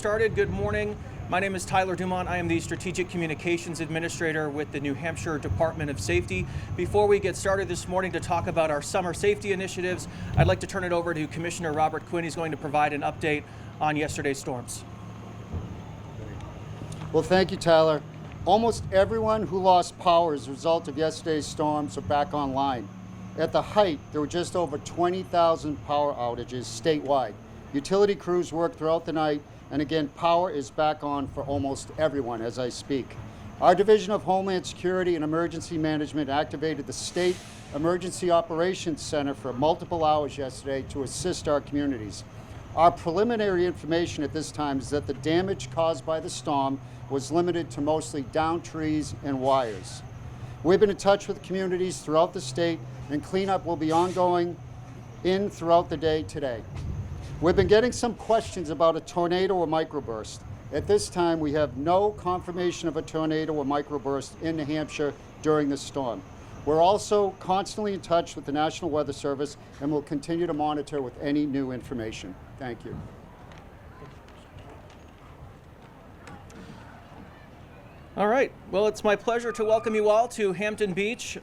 started, good morning. My name is Tyler Dumont. I am the Strategic Communications Administrator with the New Hampshire Department of Safety. Before we get started this morning to talk about our summer safety initiatives, I'd like to turn it over to Commissioner Robert Quinn. He's going to provide an update on yesterday's storms. Well, thank you, Tyler. Almost everyone who lost power as a result of yesterday's storms are back online. At the height, there were just over 20,000 power outages statewide. Utility crews worked throughout the night, and again, power is back on for almost everyone as I speak. Our Division of Homeland Security and Emergency Management activated the State Emergency Operations Center for multiple hours yesterday to assist our communities. Our preliminary information at this time is that the damage caused by the storm was limited to mostly downed trees and wires. We've been in touch with communities throughout the state, and cleanup will be ongoing throughout the day today. We've been getting some questions about a tornado or microburst. At this time, we have no confirmation of a tornado or microburst in New Hampshire during this storm. We're also constantly in touch with the National Weather Service and will continue to monitor with any new information. Thank you. All right, well, it's my pleasure to welcome you all to Hampton Beach.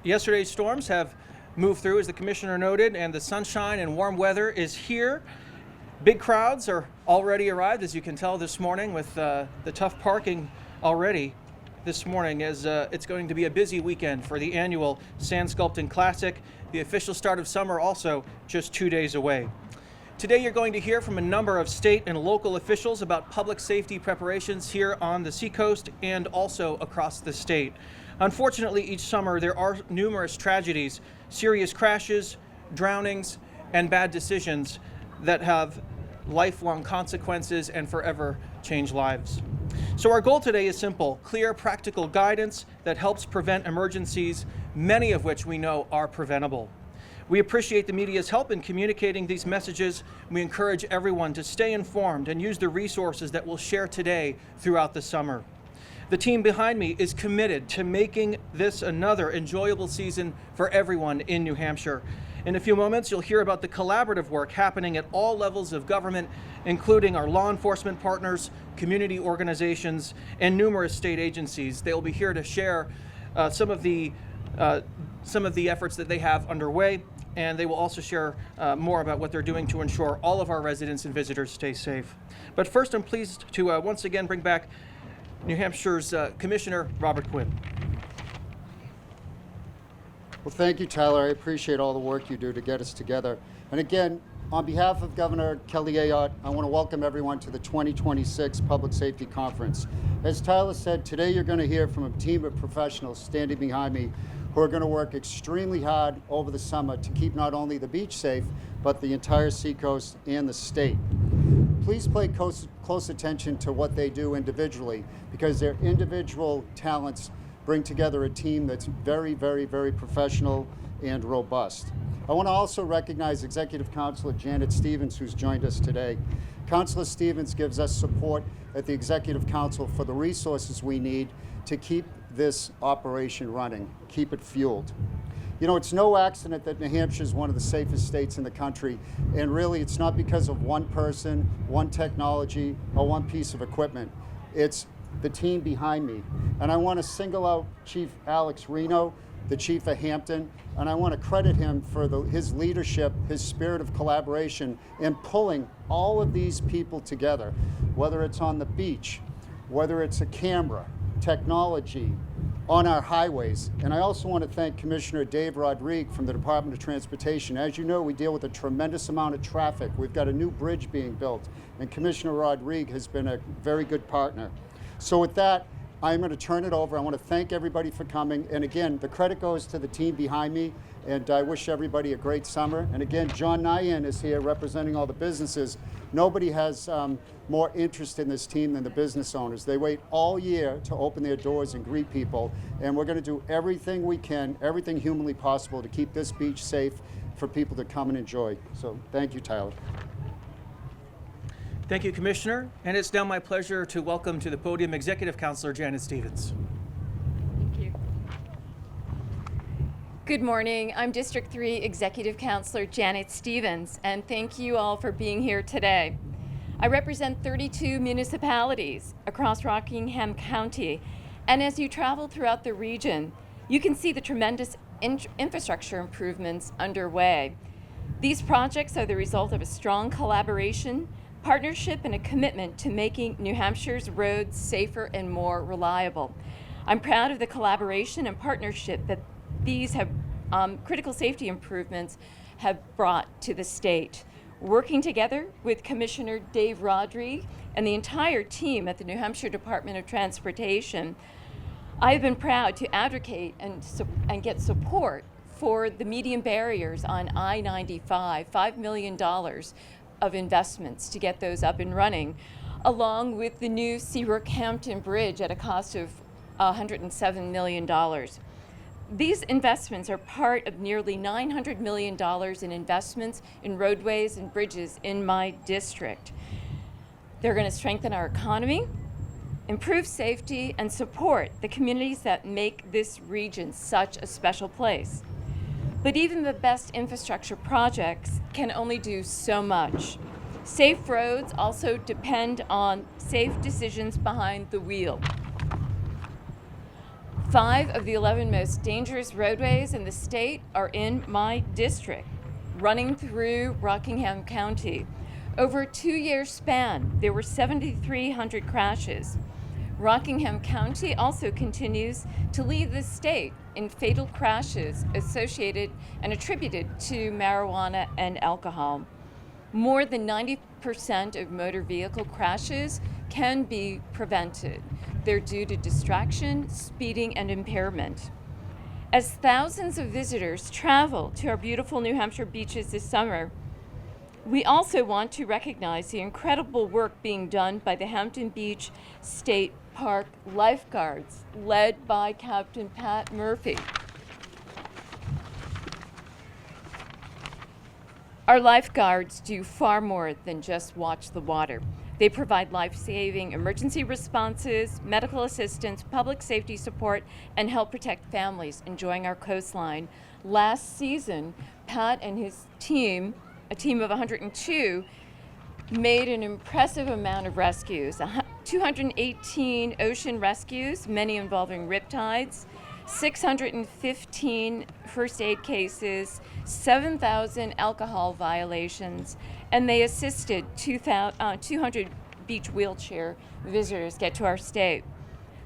Yesterday's storms have moved through, as the commissioner noted, and the sunshine and warm weather is here. Big crowds are already arrived, as you can tell this morning, with the tough parking already this morning, as it's going to be a busy weekend for the annual Sand Sculpting Classic. The official start of summer also just 2 days away. Today you're going to hear from a number of state and local officials about public safety preparations here on the seacoast and also across the state. Unfortunately, each summer there are numerous tragedies, serious crashes, drownings, and bad decisions that have lifelong consequences and forever change lives. So our goal today is simple: clear, practical guidance that helps prevent emergencies, many of which we know are preventable. We appreciate the media's help in communicating these messages. We encourage everyone to stay informed and use the resources that we'll share today throughout the summer. The team behind me is committed to making this another enjoyable season for everyone in New Hampshire. In a few moments, you'll hear about the collaborative work happening at all levels of government, including our law enforcement partners, community organizations, and numerous state agencies. They'll be here to share some of the efforts that they have underway, and they will also share more about what they're doing to ensure all of our residents and visitors stay safe. But first, I'm pleased to once again bring back New Hampshire's Commissioner Robert Quinn. Well, thank you, Tyler. I appreciate all the work you do to get us together. And again, on behalf of Governor Kelly Ayotte, I want to welcome everyone to the 2026 Public Safety Conference. As Tyler said, today you're going to hear from a team of professionals standing behind me who are going to work extremely hard over the summer to keep not only the beach safe, but the entire seacoast and the state. Please pay close attention to what they do individually, because their individual talents bring together a team that's very, very, very professional and robust. I want to also recognize Executive Councilor Janet Stevens, who's joined us today. Councilor Stevens gives us support at the Executive Council for the resources we need to keep this operation running, keep it fueled. You know, it's no accident that New Hampshire is one of the safest states in the country, and really it's not because of one person, one technology, or one piece of equipment. It's the team behind me. And I want to single out Chief Alex Reno, the Chief of Hampton, and I want to credit him for his leadership, his spirit of collaboration in pulling all of these people together, whether it's on the beach, whether it's a camera, technology, on our highways. And I also want to thank Commissioner Dave Rodrigue from the Department of Transportation. As you know, we deal with a tremendous amount of traffic. We've got a new bridge being built, and Commissioner Rodrigue has been a very good partner. So with that, I'm going to turn it over. I want to thank everybody for coming. And again, the credit goes to the team behind me, and I wish everybody a great summer. And again, John Nyan is here representing all the businesses. Nobody has more interest in this team than the business owners. They wait all year to open their doors and greet people, and we're going to do everything we can, everything humanly possible to keep this beach safe for people to come and enjoy. So thank you, Tyler. Thank you, Commissioner. And it's now my pleasure to welcome to the podium Executive Councilor Janet Stevens. Thank you. Good morning. I'm District 3 Executive Councilor Janet Stevens, and thank you all for being here today. I represent 32 municipalities across Rockingham County, and as you travel throughout the region, you can see the tremendous infrastructure improvements underway. These projects are the result of a strong collaboration, partnership, and a commitment to making New Hampshire's roads safer and more reliable. I'm proud of the collaboration and partnership that these have critical safety improvements have brought to the state. Working together with Commissioner Dave Rodrigue and the entire team at the New Hampshire Department of Transportation, I've been proud to advocate and get support for the median barriers on I-95, $5 million of investments to get those up and running, along with the new Seabrook Hampton Bridge at a cost of $107 million. These investments are part of nearly $900 million in investments in roadways and bridges in my district. They're going to strengthen our economy, improve safety, and support the communities that make this region such a special place. But even the best infrastructure projects can only do so much. Safe roads also depend on safe decisions behind the wheel. 5 of the 11 most dangerous roadways in the state are in my district, running through Rockingham County. Over a 2-year span, there were 7,300 crashes. Rockingham County also continues to lead the state in fatal crashes associated and attributed to marijuana and alcohol. More than 90% of motor vehicle crashes can be prevented. They're due to distraction, speeding, and impairment. As thousands of visitors travel to our beautiful New Hampshire beaches this summer, we also want to recognize the incredible work being done by the Hampton Beach State Park lifeguards, led by Captain Pat Murphy. Our lifeguards do far more than just watch the water. They provide life-saving emergency responses, medical assistance, public safety support, and help protect families enjoying our coastline. Last season, Pat and his team, a team of 102, made an impressive amount of rescues. 218 ocean rescues, many involving riptides, 615 first aid cases, 7,000 alcohol violations, and they assisted 200 beach wheelchair visitors get to our state.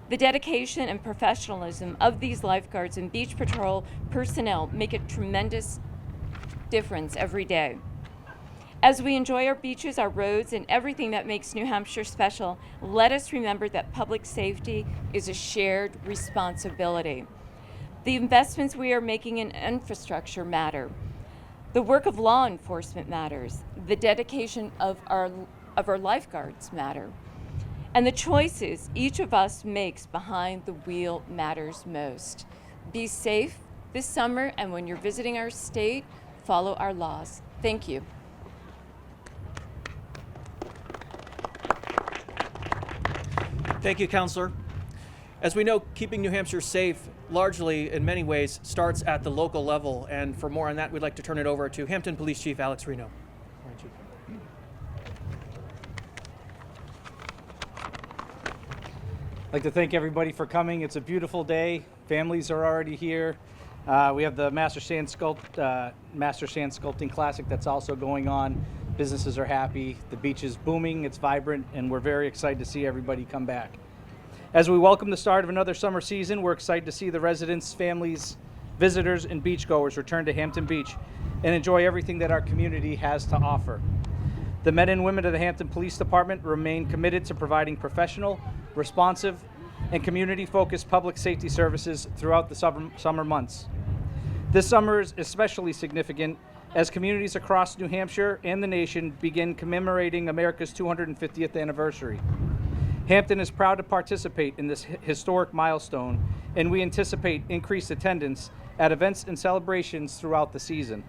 The dedication and professionalism of these lifeguards and beach patrol personnel make a tremendous difference every day. As we enjoy our beaches, our roads, and everything that makes New Hampshire special, let us remember that public safety is a shared responsibility. The investments we are making in infrastructure matter. The work of law enforcement matters. The dedication of our lifeguards matter. And the choices each of us makes behind the wheel matters most. Be safe this summer, and when you're visiting our state, follow our laws. Thank you. Thank you, Councillor. As we know, keeping New Hampshire safe largely, in many ways, starts at the local level. And for more on that, we'd like to turn it over to Hampton Police Chief Alex Reno. Morning, Chief. I'd like to thank everybody for coming. It's a beautiful day. Families are already here. We have the Master Sand Sculpting Classic that's also going on. Businesses are happy. The beach is booming. It's vibrant, and we're very excited to see everybody come back. As we welcome the start of another summer season, we're excited to see the residents, families, visitors, and beachgoers return to Hampton Beach and enjoy everything that our community has to offer. The men and women of the Hampton Police Department remain committed to providing professional, responsive, and community-focused public safety services throughout the summer months. This summer is especially significant as communities across New Hampshire and the nation begin commemorating America's 250th anniversary. Hampton is proud to participate in this historic milestone, and we anticipate increased attendance at events and celebrations throughout the season.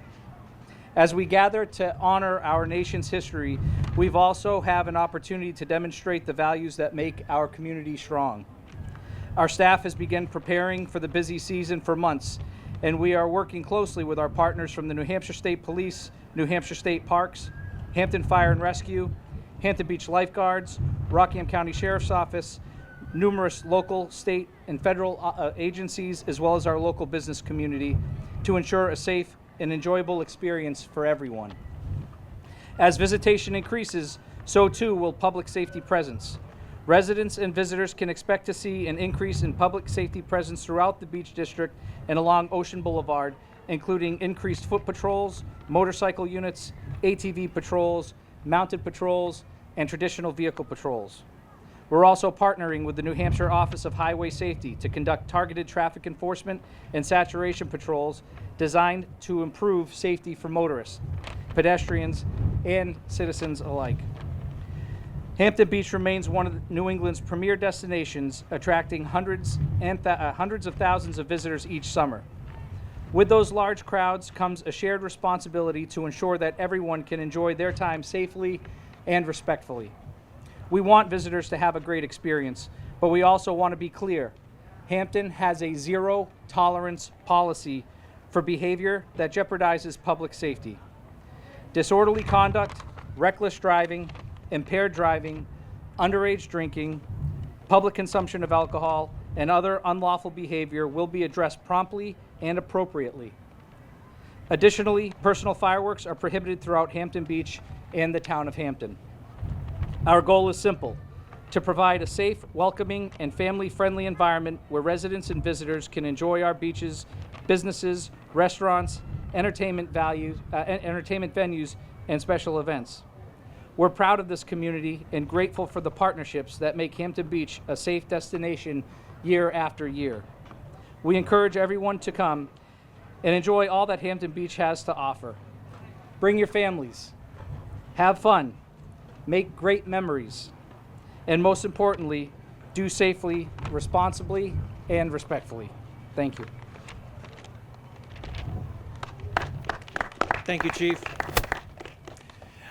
As we gather to honor our nation's history, we've also have an opportunity to demonstrate the values that make our community strong. Our staff has begun preparing for the busy season for months, and we are working closely with our partners from the New Hampshire State Police, New Hampshire State Parks, Hampton Fire and Rescue, Hampton Beach Lifeguards, Rockingham County Sheriff's Office, numerous local, state, and federal agencies, as well as our local business community, to ensure a safe and enjoyable experience for everyone. As visitation increases, so too will public safety presence. Residents and visitors can expect to see an increase in public safety presence throughout the Beach District and along Ocean Boulevard, including increased foot patrols, motorcycle units, ATV patrols, mounted patrols, and traditional vehicle patrols. We're also partnering with the New Hampshire Office of Highway Safety to conduct targeted traffic enforcement and saturation patrols designed to improve safety for motorists, pedestrians, and citizens alike. Hampton Beach remains one of New England's premier destinations, attracting hundreds of thousands of visitors each summer. With those large crowds comes a shared responsibility to ensure that everyone can enjoy their time safely and respectfully. We want visitors to have a great experience, but we also want to be clear. Hampton has a zero tolerance policy for behavior that jeopardizes public safety. Disorderly conduct, reckless driving, impaired driving, underage drinking, public consumption of alcohol, and other unlawful behavior will be addressed promptly and appropriately. Additionally, personal fireworks are prohibited throughout Hampton Beach and the town of Hampton. Our goal is simple: to provide a safe, welcoming, and family-friendly environment where residents and visitors can enjoy our beaches, businesses, restaurants, entertainment venues, and special events. We're proud of this community and grateful for the partnerships that make Hampton Beach a safe destination year after year. We encourage everyone to come and enjoy all that Hampton Beach has to offer. Bring your families, have fun, make great memories, and most importantly, do safely, responsibly, and respectfully. Thank you. Thank you, Chief.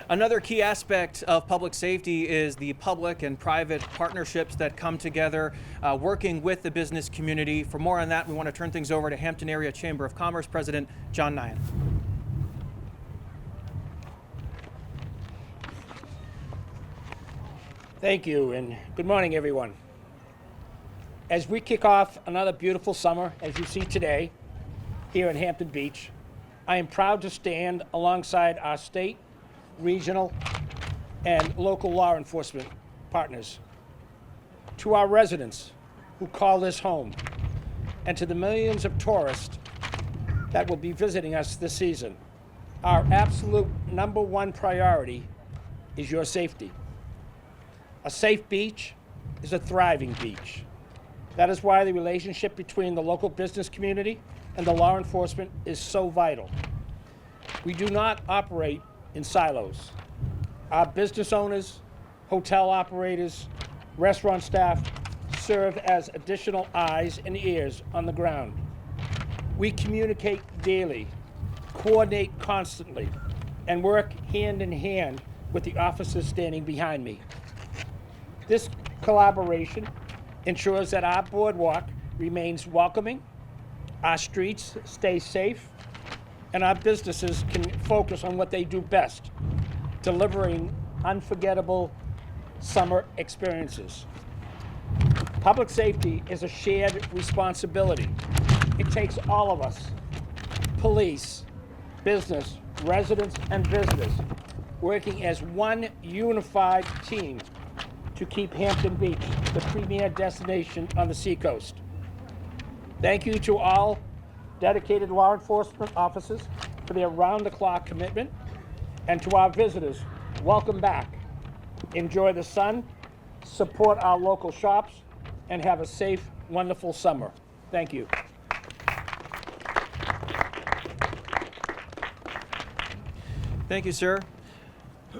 Another key aspect of public safety is the public and private partnerships that come together, working with the business community. For more on that, we want to turn things over to Hampton Area Chamber of Commerce President John Nyan. Thank you, and good morning, everyone. As we kick off another beautiful summer, as you see today, here in Hampton Beach, I am proud to stand alongside our state, regional, and local law enforcement partners. To our residents who call this home, and to the millions of tourists that will be visiting us this season, our absolute number one priority is your safety. A safe beach is a thriving beach. That is why the relationship between the local business community and the law enforcement is so vital. We do not operate in silos. Our business owners, hotel operators, restaurant staff serve as additional eyes and ears on the ground. We communicate daily, coordinate constantly, and work hand in hand with the officers standing behind me. This collaboration ensures that our boardwalk remains welcoming, our streets stay safe, and our businesses can focus on what they do best, delivering unforgettable summer experiences. Public safety is a shared responsibility. It takes all of us, police, business, residents, and visitors, working as one unified team to keep Hampton Beach the premier destination on the seacoast. Thank you to all dedicated law enforcement officers for their round-the-clock commitment, and to our visitors, welcome back. Enjoy the sun, support our local shops, and have a safe, wonderful summer. Thank you. Thank you, sir.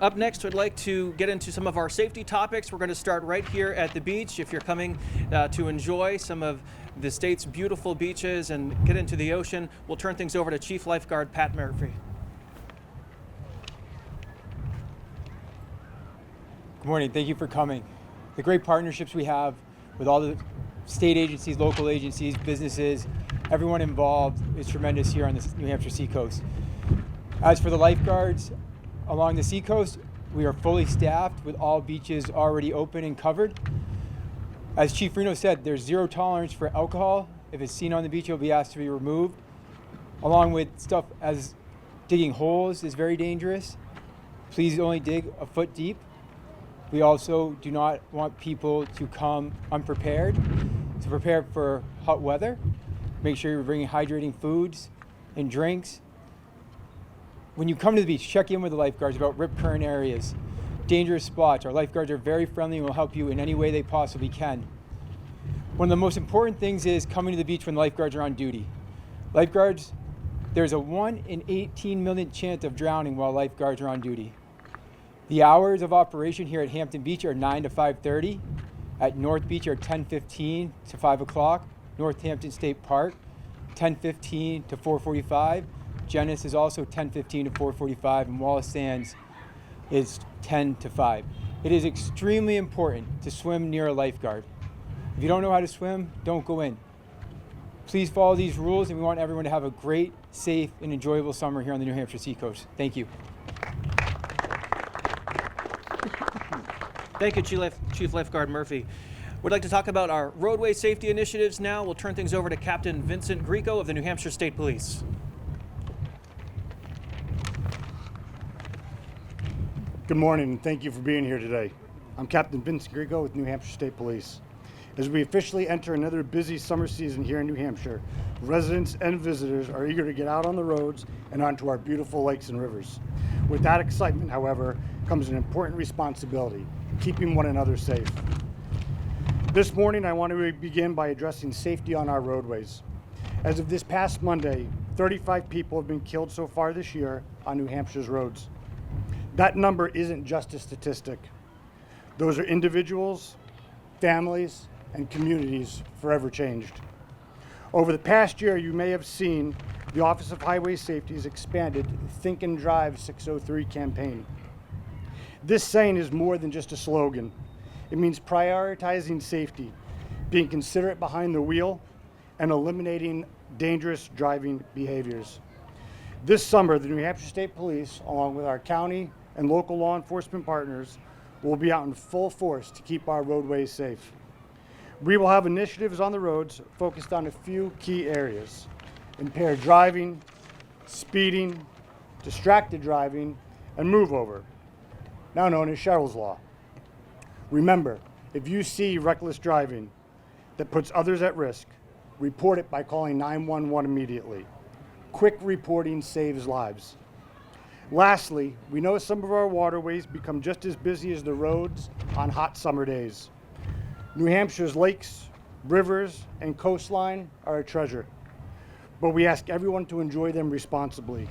Up next, I'd like to get into some of our safety topics. We're going to start right here at the beach. If you're coming to enjoy some of the state's beautiful beaches and get into the ocean, we'll turn things over to Chief Lifeguard Pat Murphy. Good morning. Thank you for coming. The great partnerships we have with all the state agencies, local agencies, businesses, everyone involved is tremendous here on the New Hampshire seacoast. As for the lifeguards along the seacoast, we are fully staffed with all beaches already open and covered. As Chief Reno said, there's zero tolerance for alcohol. If it's seen on the beach, it'll be asked to be removed. Along with stuff as digging holes is very dangerous. Please only dig a foot deep. We also do not want people to come unprepared, to prepare for hot weather. Make sure you're bringing hydrating foods and drinks. When you come to the beach, check in with the lifeguards about rip current areas, dangerous spots. Our lifeguards are very friendly and will help you in any way they possibly can. One of the most important things is coming to the beach when lifeguards are on duty. Lifeguards, there's a 1 in 18 million chance of drowning while lifeguards are on duty. The hours of operation here at Hampton Beach are 9 to 5:30. At North Beach are 10:15 to 5 o'clock. Northampton State Park, 10:15 to 4:45. Genesis is also 10:15 to 4:45, and Wallace Sands is 10 to 5. It is extremely important to swim near a lifeguard. If you don't know how to swim, don't go in. Please follow these rules, and we want everyone to have a great, safe, and enjoyable summer here on the New Hampshire Seacoast. Thank you. Thank you, Chief Lifeguard Murphy. We'd like to talk about our roadway safety initiatives now. We'll turn things over to Captain Vincent Grieco of the New Hampshire State Police. Good morning, and thank you for being here today. I'm Captain Vincent Grieco with New Hampshire State Police. As we officially enter another busy summer season here in New Hampshire, residents and visitors are eager to get out on the roads and onto our beautiful lakes and rivers. With that excitement, however, comes an important responsibility: keeping one another safe. This morning, I want to begin by addressing safety on our roadways. As of this past Monday, 35 people have been killed so far this year on New Hampshire's roads. That number isn't just a statistic. Those are individuals, families, and communities forever changed. Over the past year, you may have seen the Office of Highway Safety's expanded Think and Drive 603 campaign. This saying is more than just a slogan. It means prioritizing safety, being considerate behind the wheel, and eliminating dangerous driving behaviors. This summer, the New Hampshire State Police, along with our county and local law enforcement partners, will be out in full force to keep our roadways safe. We will have initiatives on the roads focused on a few key areas: impaired driving, speeding, distracted driving, and move over, now known as Cheryl's Law. Remember, if you see reckless driving that puts others at risk, report it by calling 911 immediately. Quick reporting saves lives. Lastly, we know some of our waterways become just as busy as the roads on hot summer days. New Hampshire's lakes, rivers, and coastline are a treasure, but we ask everyone to enjoy them responsibly.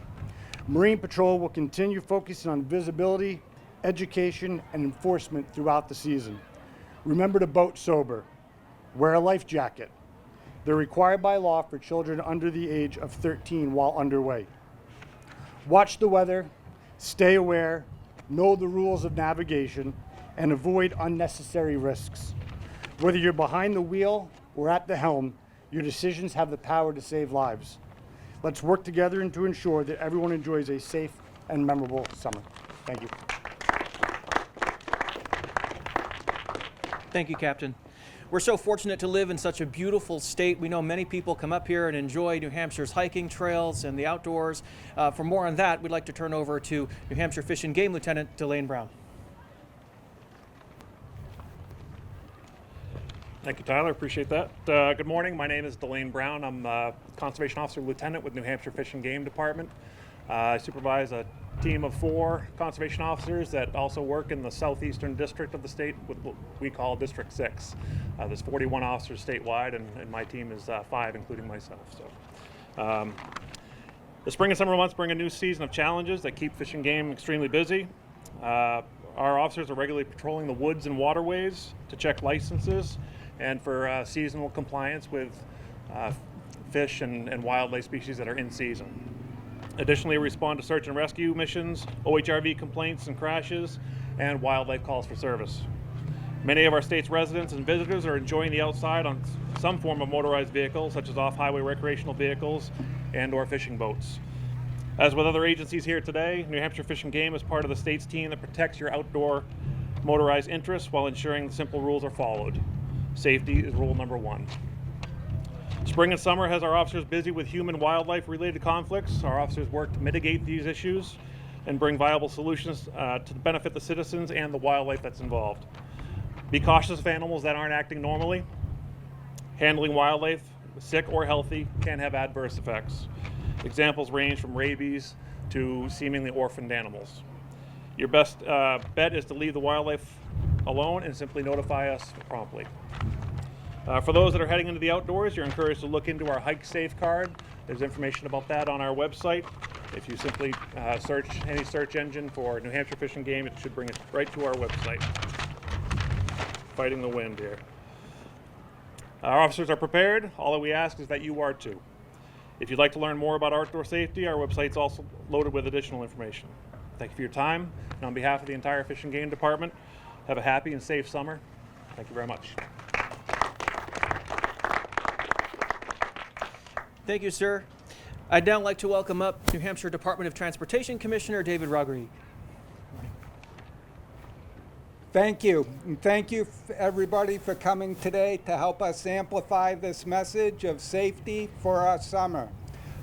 Marine Patrol will continue focusing on visibility, education, and enforcement throughout the season. Remember to boat sober, wear a life jacket. They're required by law for children under the age of 13 while underway. Watch the weather, stay aware, know the rules of navigation, and avoid unnecessary risks. Whether you're behind the wheel or at the helm, your decisions have the power to save lives. Let's work together and to ensure that everyone enjoys a safe and memorable summer. Thank you. Thank you, Captain. We're so fortunate to live in such a beautiful state. We know many people come up here and enjoy New Hampshire's hiking trails and the outdoors. For more on that, we'd like to turn over to New Hampshire Fish and Game Lieutenant Delane Brown. Thank you, Tyler. Appreciate that. Good morning. My name is Delane Brown. I'm Conservation Officer Lieutenant with New Hampshire Fish and Game Department. I supervise a team of 4 conservation officers that also work in the southeastern district of the state, with what we call District 6. There's 41 officers statewide, and my team is 5, including myself. So, the spring and summer months bring a new season of challenges that keep Fish and Game extremely busy. Our officers are regularly patrolling the woods and waterways to check licenses and for seasonal compliance with fish and wildlife species that are in season. Additionally, we respond to search and rescue missions, OHRV complaints and crashes, and wildlife calls for service. Many of our state's residents and visitors are enjoying the outside on some form of motorized vehicle, such as off-highway recreational vehicles and or fishing boats. As with other agencies here today, New Hampshire Fish and Game is part of the state's team that protects your outdoor motorized interests while ensuring the simple rules are followed. Safety is rule number one. Spring and summer has our officers busy with human-wildlife related conflicts. Our officers work to mitigate these issues and bring viable solutions to benefit the citizens and the wildlife that's involved. Be cautious of animals that aren't acting normally. Handling wildlife, sick or healthy, can have adverse effects. Examples range from rabies to seemingly orphaned animals. Your best bet is to leave the wildlife alone and simply notify us promptly. For those that are heading into the outdoors, you're encouraged to look into our Hike Safe card. There's information about that on our website. If you simply search any search engine for New Hampshire Fish and Game, it should bring it right to our website. Fighting the wind here. Our officers are prepared. All that we ask is that you are too. If you'd like to learn more about outdoor safety, our website's also loaded with additional information. Thank you for your time. And on behalf of the entire Fish and Game Department, have a happy and safe summer. Thank you very much. Thank you, sir. I'd now like to welcome up New Hampshire Department of Transportation Commissioner David Rodrigue. Thank you. And thank you everybody for coming today to help us amplify this message of safety for our summer.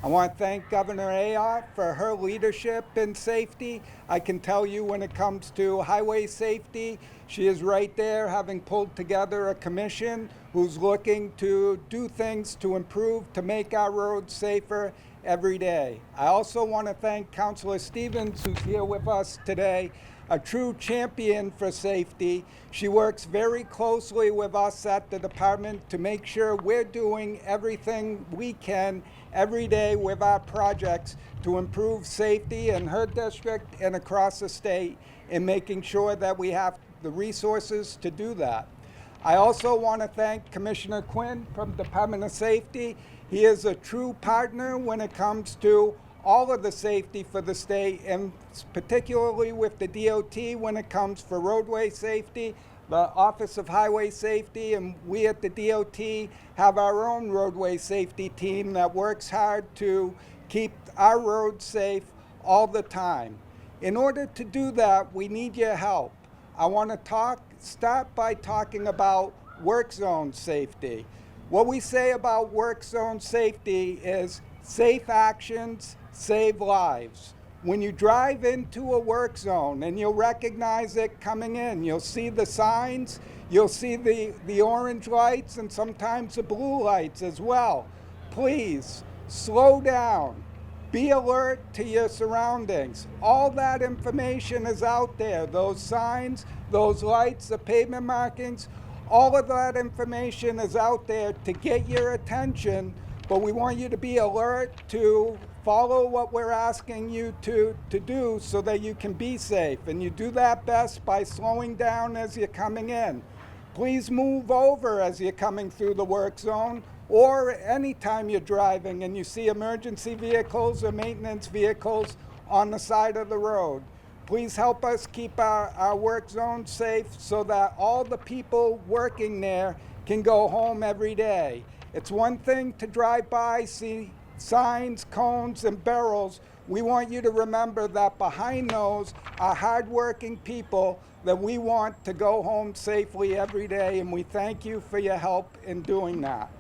I want to thank Governor Ayotte for her leadership in safety. I can tell you when it comes to highway safety, she is right there, having pulled together a commission who's looking to do things to improve, to make our roads safer every day. I also want to thank Councilor Stevens, who's here with us today, a true champion for safety. She works very closely with us at the department to make sure we're doing everything we can every day with our projects to improve safety in her district and across the state, and making sure that we have the resources to do that. I also want to thank Commissioner Quinn from Department of Safety. He is a true partner when it comes to all of the safety for the state, and particularly with the DOT when it comes for roadway safety, the Office of Highway Safety, and we at the DOT have our own roadway safety team that works hard to keep our roads safe all the time. In order to do that, we need your help. I want to start by talking about work zone safety. What we say about work zone safety is safe actions save lives. When you drive into a work zone, and you'll recognize it coming in, you'll see the signs, you'll see the orange lights and sometimes the blue lights as well. Please slow down. Be alert to your surroundings. All that information is out there. Those signs, those lights, the pavement markings, all of that information is out there to get your attention, but we want you to be alert to follow what we're asking you to do so that you can be safe. And you do that best by slowing down as you're coming in. Please move over as you're coming through the work zone, or anytime you're driving and you see emergency vehicles or maintenance vehicles on the side of the road. Please help us keep our work zone safe so that all the people working there can go home every day. It's one thing to drive by, see signs, cones, and barrels. We want you to remember that behind those are hardworking people that we want to go home safely every day, and we thank you for your help in doing that.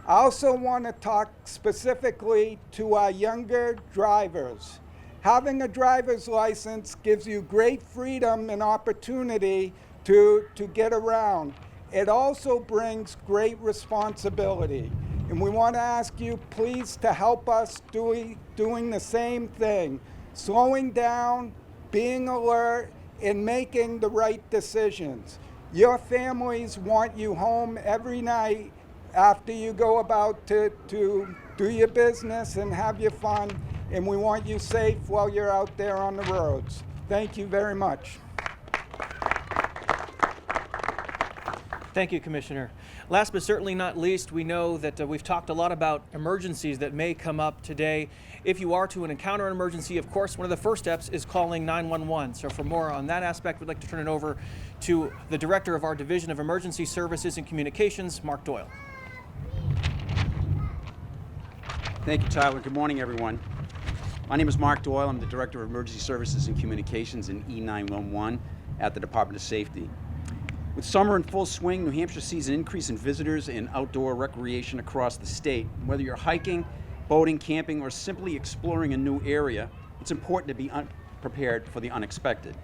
I also want to talk specifically to our younger drivers. Having a driver's license gives you great freedom and opportunity to get around. It also brings great responsibility. And we want to ask you, please, to help us doing the same thing. Slowing down, being alert, and making the right decisions. Your families want you home every night after you go about to do your business and have your fun, and we want you safe while you're out there on the roads. Thank you very much. Thank you, Commissioner. Last but certainly not least, we know that we've talked a lot about emergencies that may come up today. If you are to encounter an emergency, of course, one of the first steps is calling 911. So for more on that aspect, we'd like to turn it over to the Director of our Division of Emergency Services and Communications, Mark Doyle. Thank you, Tyler. Good morning, everyone. My name is Mark Doyle. I'm the Director of Emergency Services and Communications in E911 at the Department of Safety. With summer in full swing, New Hampshire sees an increase in visitors and outdoor recreation across the state. Whether you're hiking, boating, camping, or simply exploring a new area, it's important to be prepared for the unexpected.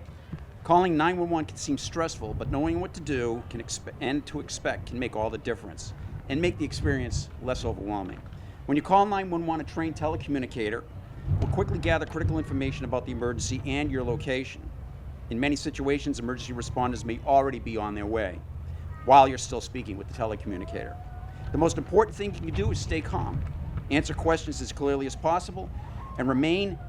Calling 911 can seem stressful, but knowing what to do and to expect can make all the difference and make the experience less overwhelming. When you call 911, a trained telecommunicator will quickly gather critical information about the emergency and your location. In many situations, emergency responders may already be on their way while you're still speaking with the telecommunicator. The most important thing you can do is stay calm, answer questions as clearly as possible, and remain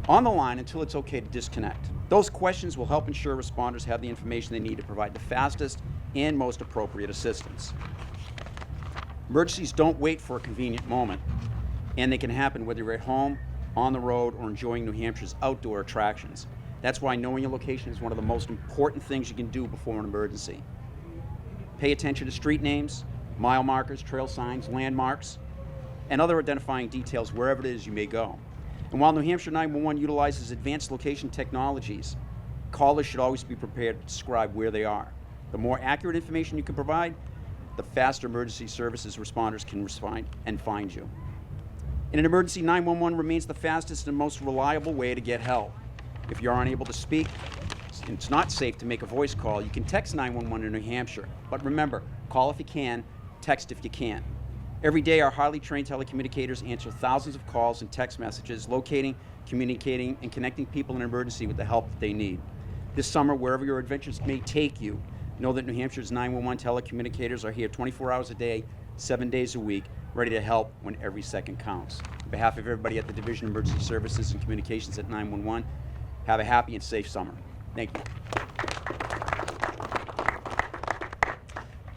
on the line until it's okay to disconnect. Those questions will help ensure responders have the information they need to provide the fastest and most appropriate assistance. Emergencies don't wait for a convenient moment, and they can happen whether you're at home, on the road, or enjoying New Hampshire's outdoor attractions. That's why knowing your location is one of the most important things you can do before an emergency. Pay attention to street names, mile markers, trail signs, landmarks, and other identifying details wherever it is you may go. And while New Hampshire 911 utilizes advanced location technologies, callers should always be prepared to describe where they are. The more accurate information you can provide, the faster emergency services responders can respond and find you. In an emergency, 911 remains the fastest and most reliable way to get help. If you're unable to speak, it's not safe to make a voice call. You can text 911 in New Hampshire. But remember, call if you can, text if you can't. Every day, our highly trained telecommunicators answer thousands of calls and text messages, locating, communicating, and connecting people in an emergency with the help that they need. This summer, wherever your adventures may take you, know that New Hampshire's 911 telecommunicators are here 24 hours a day, 7 days a week, ready to help when every second counts. On behalf of everybody at the Division of Emergency Services and Communications at 911, have a happy and safe summer. Thank you.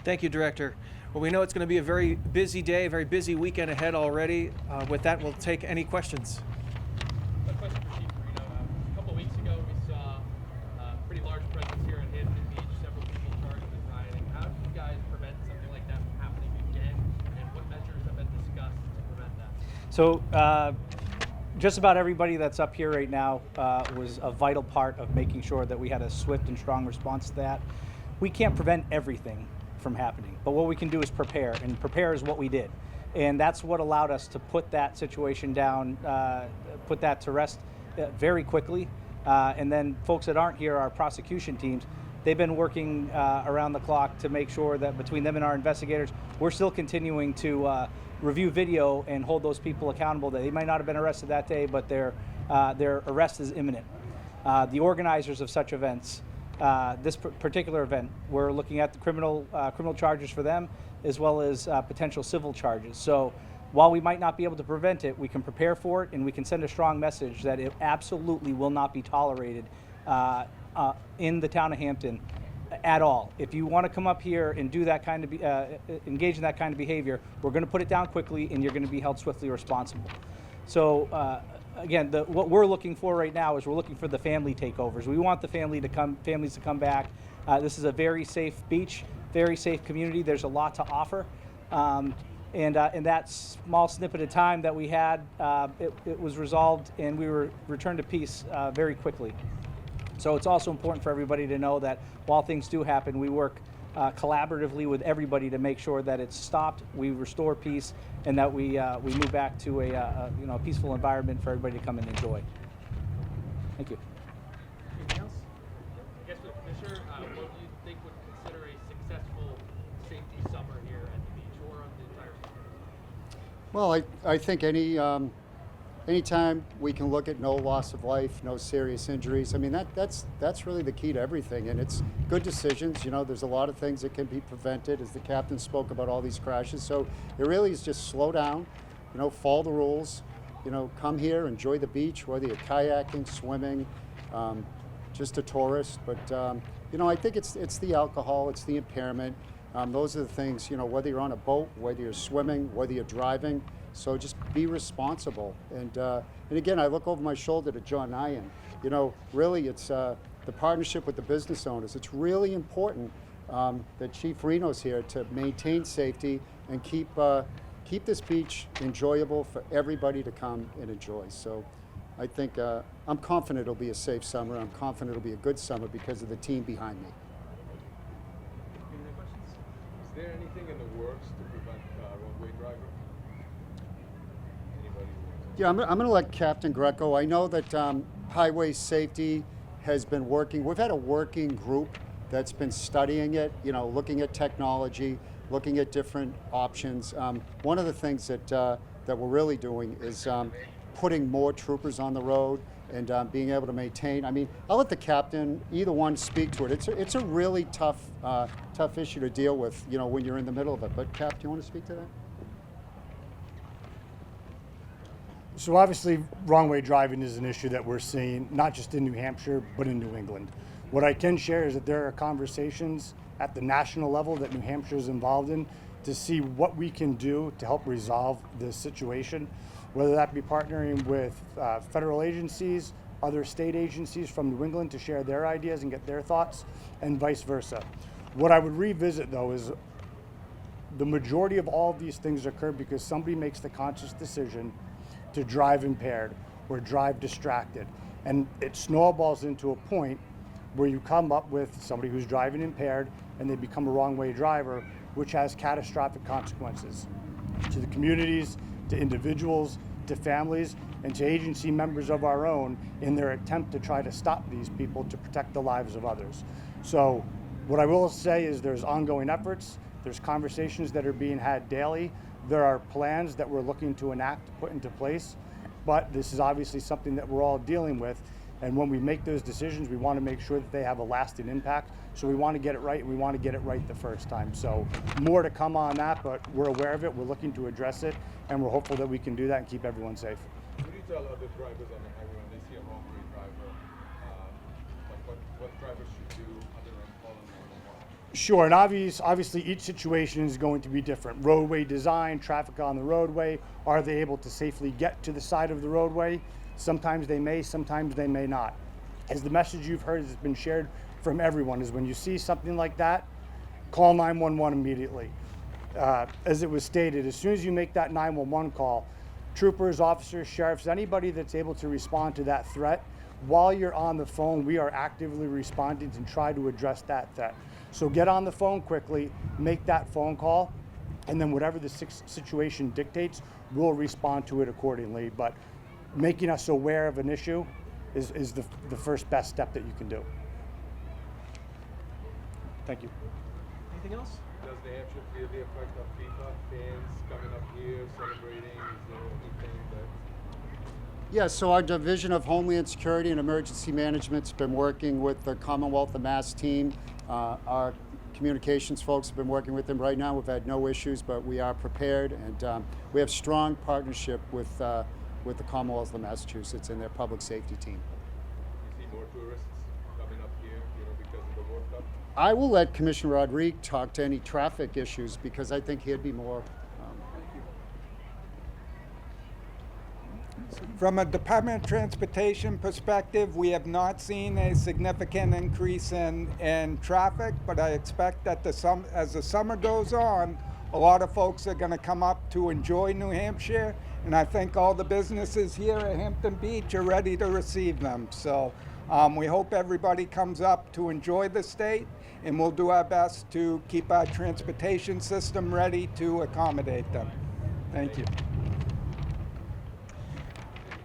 Thank you, Director. Well, we know it's going to be a very busy day, a very busy weekend ahead already. With that, we'll take any questions. A question for Chief Reno. A couple weeks ago, we saw a pretty large presence here at Hampton Beach, several people charged with rioting. How do you guys prevent something like that from happening again, and what measures have been discussed to prevent that? So just about everybody that's up here right now was a vital part of making sure that we had a swift and strong response to that. We can't prevent everything from happening, but what we can do is prepare, and prepare is what we did. And that's what allowed us to put that situation down, put that to rest very quickly. And then folks that aren't here, our prosecution teams, they've been working around the clock to make sure that between them and our investigators, we're still continuing to review video and hold those people accountable. That they might not have been arrested that day, but their arrest is imminent. The organizers of such events, this particular event, we're looking at the criminal charges for them, as well as potential civil charges. So while we might not be able to prevent it, we can prepare for it, and we can send a strong message that it absolutely will not be tolerated in the town of Hampton at all. If you want to come up here and do that kind of engage in that kind of behavior, we're going to put it down quickly, and you're going to be held swiftly responsible. So again, what we're looking for right now is we're looking for the family takeovers. We want the families to come back. This is a very safe beach, very safe community. There's a lot to offer. And in that small snippet of time that we had, it was resolved, and we were returned to peace very quickly. So it's also important for everybody to know that while things do happen, we work collaboratively with everybody to make sure that it's stopped, we restore peace, and that we move back to a peaceful environment for everybody to come and enjoy. Thank you. Anything else? I guess, Commissioner, what do you think would consider a successful safety summer here at the beach or on the entire summer? Well, I think anytime we can look at no loss of life, no serious injuries, I mean, that's really the key to everything. And it's good decisions. You know, there's a lot of things that can be prevented, as the captain spoke about all these crashes. So it really is just slow down, follow the rules, come here, enjoy the beach, whether you're kayaking, swimming, just a tourist. But, I think it's the alcohol, it's the impairment. Those are the things, whether you're on a boat, whether you're swimming, whether you're driving. So just be responsible. And again, I look over my shoulder to John Nyan. Really it's the partnership with the business owners. It's really important that Chief Reno's here to maintain safety and keep keep this beach enjoyable for everybody to come and enjoy. So I think I'm confident it'll be a safe summer. I'm confident it'll be a good summer because of the team behind me. Any other questions? Is there anything in the works to prevent roadway driver? Anybody who wants to? Yeah, I'm going to let Captain Greco. I know that highway safety has been working. We've had a working group that's been studying it, you know, looking at technology, looking at different options. One of the things that that we're really doing is putting more troopers on the road and being able to maintain. I mean, I'll let the captain, either one, speak to it. It's a really tough issue to deal with, you know, when you're in the middle of it. But Cap, do you want to speak to that? So obviously, wrong-way driving is an issue that we're seeing, not just in New Hampshire, but in New England. What I can share is that there are conversations at the national level that New Hampshire is involved in to see what we can do to help resolve this situation, whether that be partnering with federal agencies, other state agencies from New England to share their ideas and get their thoughts, and vice versa. What I would revisit, though, is the majority of all of these things occur because somebody makes the conscious decision to drive impaired or drive distracted. And it snowballs into a point where you come up with somebody who's driving impaired and they become a wrong-way driver, which has catastrophic consequences to the communities, to individuals, to families, and to agency members of our own in their attempt to try to stop these people to protect the lives of others. So what I will say is there's ongoing efforts, there's conversations that are being had daily, there are plans that we're looking to enact, put into place, but this is obviously something that we're all dealing with. And when we make those decisions, we want to make sure that they have a lasting impact. So we want to get it right, and we want to get it right the first time. So more to come on that, but we're aware of it, we're looking to address it, and we're hopeful that we can do that and keep everyone safe. What do you tell other drivers on the highway when they see a wrong-way driver? Like what drivers should do other than calling 911? Sure, and obviously each situation is going to be different. Roadway design, traffic on the roadway, are they able to safely get to the side of the roadway? Sometimes they may, sometimes they may not. As the message you've heard has been shared from everyone is when you see something like that, call 911 immediately. As it was stated, as soon as you make that 911 call, troopers, officers, sheriffs, anybody that's able to respond to that threat, while you're on the phone, we are actively responding to try to address that threat. So get on the phone quickly, make that phone call, and then whatever the situation dictates, we'll respond to it accordingly. But making us aware of an issue is the first best step that you can do. Thank you. Anything else? Does New Hampshire feel the effect of FIFA fans coming up here, celebrating? Is there anything that... Yeah, so our Division of Homeland Security and Emergency Management's been working with the Commonwealth of Mass team. Our communications folks have been working with them right now. We've had no issues, but we are prepared, and we have strong partnership with the Commonwealth of Massachusetts and their public safety team. You see more tourists coming up here, because of the World Cup? I will let Commissioner Rodriguez talk to any traffic issues because I think he'd be more. From a Department of Transportation perspective, we have not seen a significant increase in traffic, but I expect that as the summer goes on, a lot of folks are going to come up to enjoy New Hampshire, and I think all the businesses here at Hampton Beach are ready to receive them. So we hope everybody comes up to enjoy the state, and we'll do our best to keep our transportation system ready to accommodate them. Thank you.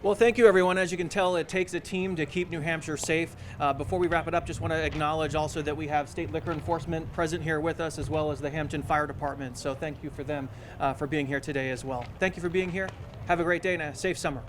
Well, thank you, everyone. As you can tell, it takes a team to keep New Hampshire safe. Before we wrap it up, just want to acknowledge also that we have state liquor enforcement present here with us, as well as the Hampton Fire Department. So thank you for them for being here today as well. Thank you for being here. Have a great day and a safe summer.